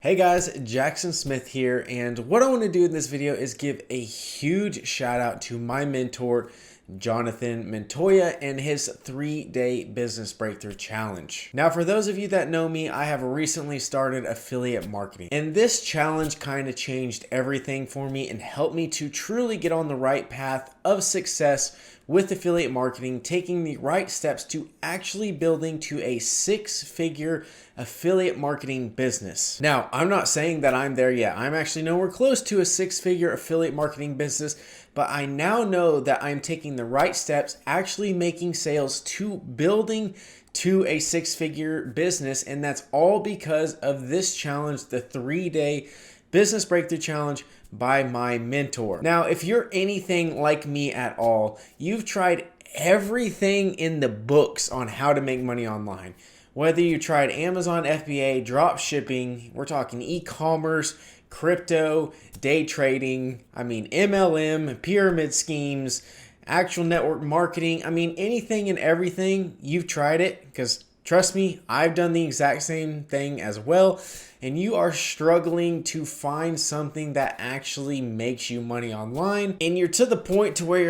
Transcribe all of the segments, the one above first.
Hey guys, Jackson Smith here, and what I want to do in this video is give a huge shout out to my mentor, Jonathan Montoya, and his 3-day business breakthrough challenge. Now, for those of you that know me, I have recently started affiliate marketing, and this challenge kind of changed everything for me and helped me to truly get on the right path of success with affiliate marketing, taking the right steps to actually building to a 6-figure affiliate marketing business. Now, I'm not saying that I'm there yet. I'm actually nowhere close to a 6-figure affiliate marketing business, but I now know that I'm taking the right steps, actually making sales to building to a 6-figure business, and that's all because of this challenge, the 3-day business breakthrough challenge by my mentor. Now, if you're anything like me at all, you've tried everything in the books on how to make money online. Whether you tried Amazon FBA, drop shipping, we're talking e-commerce, crypto, day trading, MLM, pyramid schemes, actual network marketing, anything and everything, you've tried it, because trust me, I've done the exact same thing as well, and you are struggling to find something that actually makes you money online, and you're to the point to where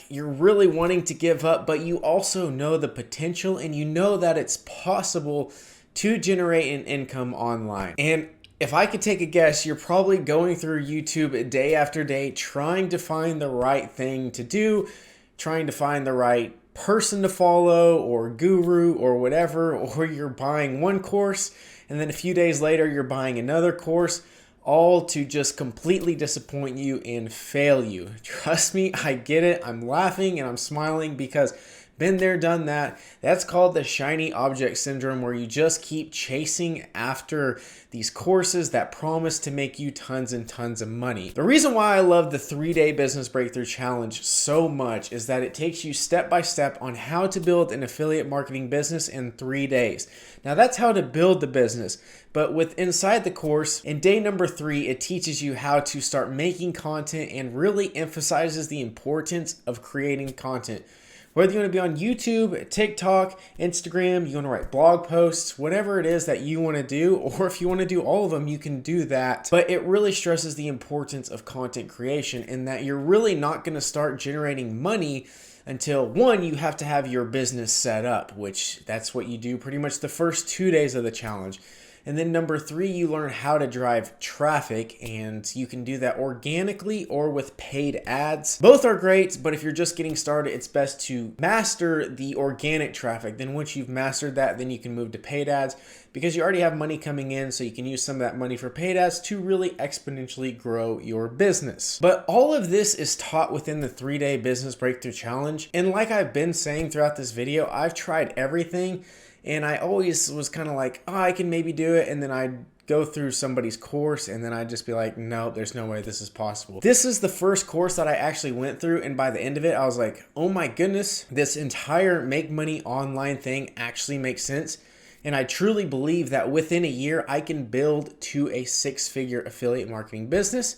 you're really wanting to give up, but you also know the potential and you know that it's possible to generate an income online. And if I could take a guess, you're probably going through YouTube day after day trying to find the right thing to do, trying to find the right person to follow or guru or whatever, or you're buying one course and then a few days later you're buying another course, all to just completely disappoint you and fail you. Trust me, I get it. I'm laughing and I'm smiling because been there, done that. That's called the shiny object syndrome, where you just keep chasing after these courses that promise to make you tons and tons of money. The reason why I love the 3-day business breakthrough challenge so much is that it takes you step by step on how to build an affiliate marketing business in 3 days. Now, that's how to build the business, but with inside the course, in day number 3, it teaches you how to start making content and really emphasizes the importance of creating content. Whether you want to be on YouTube, TikTok, Instagram, you want to write blog posts, whatever it is that you want to do, or if you want to do all of them, you can do that. But it really stresses the importance of content creation, and that you're really not going to start generating money until, one, you have to have your business set up, which that's what you do pretty much the first 2 days of the challenge. And then number 3, you learn how to drive traffic, and you can do that organically or with paid ads. Both are great, but if you're just getting started, it's best to master the organic traffic. Then once you've mastered that, then you can move to paid ads, because you already have money coming in, so you can use some of that money for paid ads to really exponentially grow your business. But all of this is taught within the 3-day business breakthrough challenge. And like I've been saying throughout this video, I've tried everything, and I always was kind of like, oh, I can maybe do it. And then I'd go through somebody's course and then I'd just be like, no, there's no way this is possible. This is the first course that I actually went through. And by the end of it, I was like, oh my goodness, this entire make money online thing actually makes sense. And I truly believe that within a year, I can build to a 6-figure affiliate marketing business.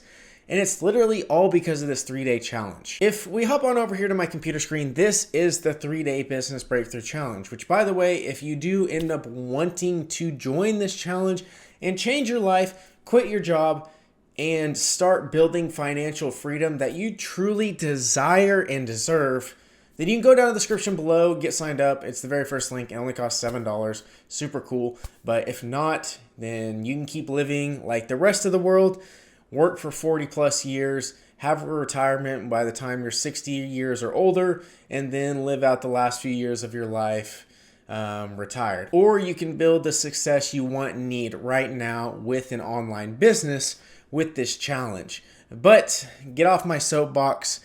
And it's literally all because of this 3-day challenge. If we hop on over here to my computer screen, this is the 3-day business breakthrough challenge, which, by the way, if you do end up wanting to join this challenge and change your life, quit your job, and start building financial freedom that you truly desire and deserve, then you can go down to the description below, get signed up. It's the very first link. It only costs $7. Super cool. But if not, then you can keep living like the rest of the world. Work for 40 plus years, have a retirement by the time you're 60 years or older, and then live out the last few years of your life retired. Or you can build the success you want and need right now with an online business with this challenge. But get off my soapbox.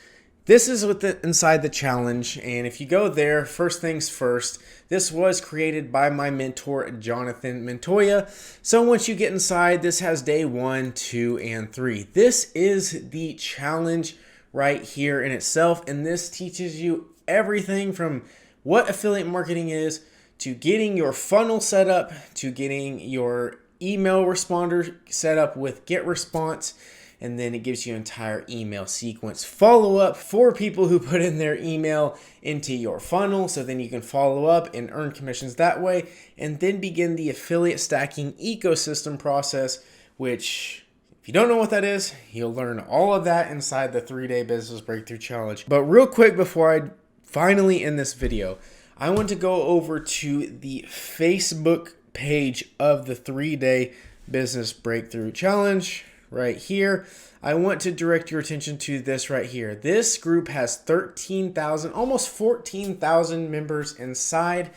This is inside the challenge, and if you go there, first things first, this was created by my mentor, Jonathan Montoya. So once you get inside, this has day 1, 2, and 3. This is the challenge right here in itself, and this teaches you everything from what affiliate marketing is, to getting your funnel set up, to getting your email responder set up with GetResponse, and then it gives you an entire email sequence follow-up for people who put in their email into your funnel, so then you can follow up and earn commissions that way, and then begin the affiliate stacking ecosystem process, which if you don't know what that is, you'll learn all of that inside the 3-day business breakthrough challenge. But real quick before I finally end this video, I want to go over to the Facebook page of the 3-day business breakthrough challenge right here. I want to direct your attention to this right here. This group has 13,000, almost 14,000 members inside.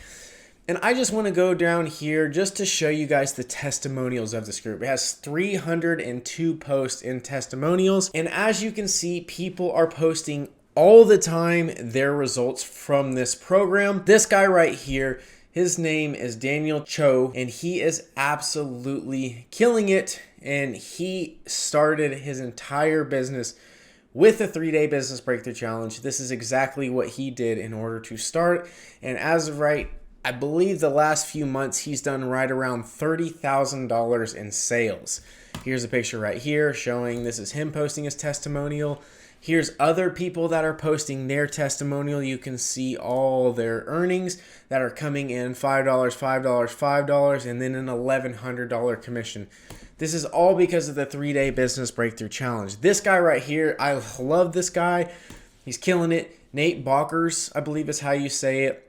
And I just want to go down here just to show you guys the testimonials of this group. It has 302 posts in testimonials. And as you can see, people are posting all the time their results from this program. This guy right here, his name is Daniel Cho, and he is absolutely killing it. And he started his entire business with the 3-day business breakthrough challenge. This is exactly what he did in order to start. And as of right, I believe the last few months, he's done right around $30,000 in sales. Here's a picture right here showing this is him posting his testimonial. Here's other people that are posting their testimonial. You can see all their earnings that are coming in, $5, $5, $5, and then an $1,100 commission. This is all because of the 3-day business breakthrough challenge. This guy right here, I love this guy. He's killing it. Nate Balkers, I believe is how you say it.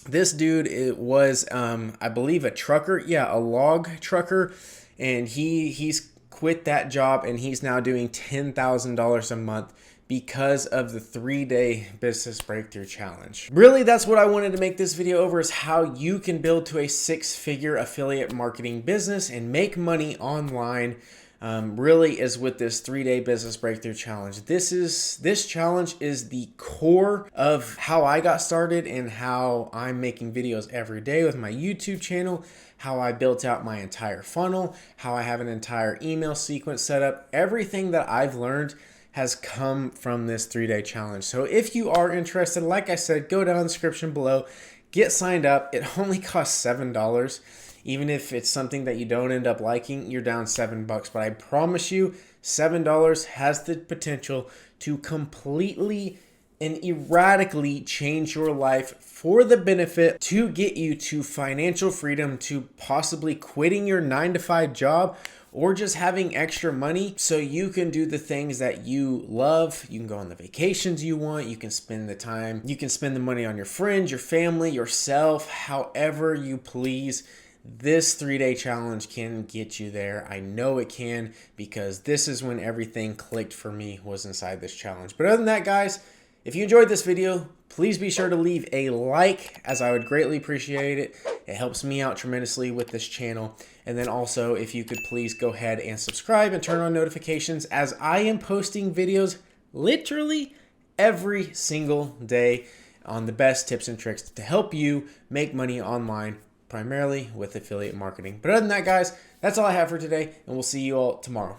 This dude, it was, I believe, a trucker. Yeah, a log trucker. And he's quit that job, and he's now doing $10,000 a month because of the 3-day business breakthrough challenge. Really, that's what I wanted to make this video over, is how you can build to a 6-figure affiliate marketing business and make money online. Really is with this 3-day business breakthrough challenge. This challenge is the core of how I got started and how I'm making videos every day with my YouTube channel, how I built out my entire funnel, how I have an entire email sequence set up. Everything that I've learned has come from this 3-day challenge. So if you are interested, like I said, go down in the description below, get signed up. It only costs $7. Even if it's something that you don't end up liking, you're down $7. But I promise you, $7 has the potential to completely and erratically change your life for the benefit, to get you to financial freedom, to possibly quitting your 9-to-5 job, or just having extra money so you can do the things that you love. You can go on the vacations you want. You can spend the time. You can spend the money on your friends, your family, yourself, however you please. This 3-day challenge can get you there. I know it can, because this is when everything clicked for me, was inside this challenge. But other than that, guys, if you enjoyed this video, please be sure to leave a like, as I would greatly appreciate it. It helps me out tremendously with this channel. And then also, if you could please go ahead and subscribe and turn on notifications, as I am posting videos literally every single day on the best tips and tricks to help you make money online, primarily with affiliate marketing. But other than that, guys, that's all I have for today, and we'll see you all tomorrow.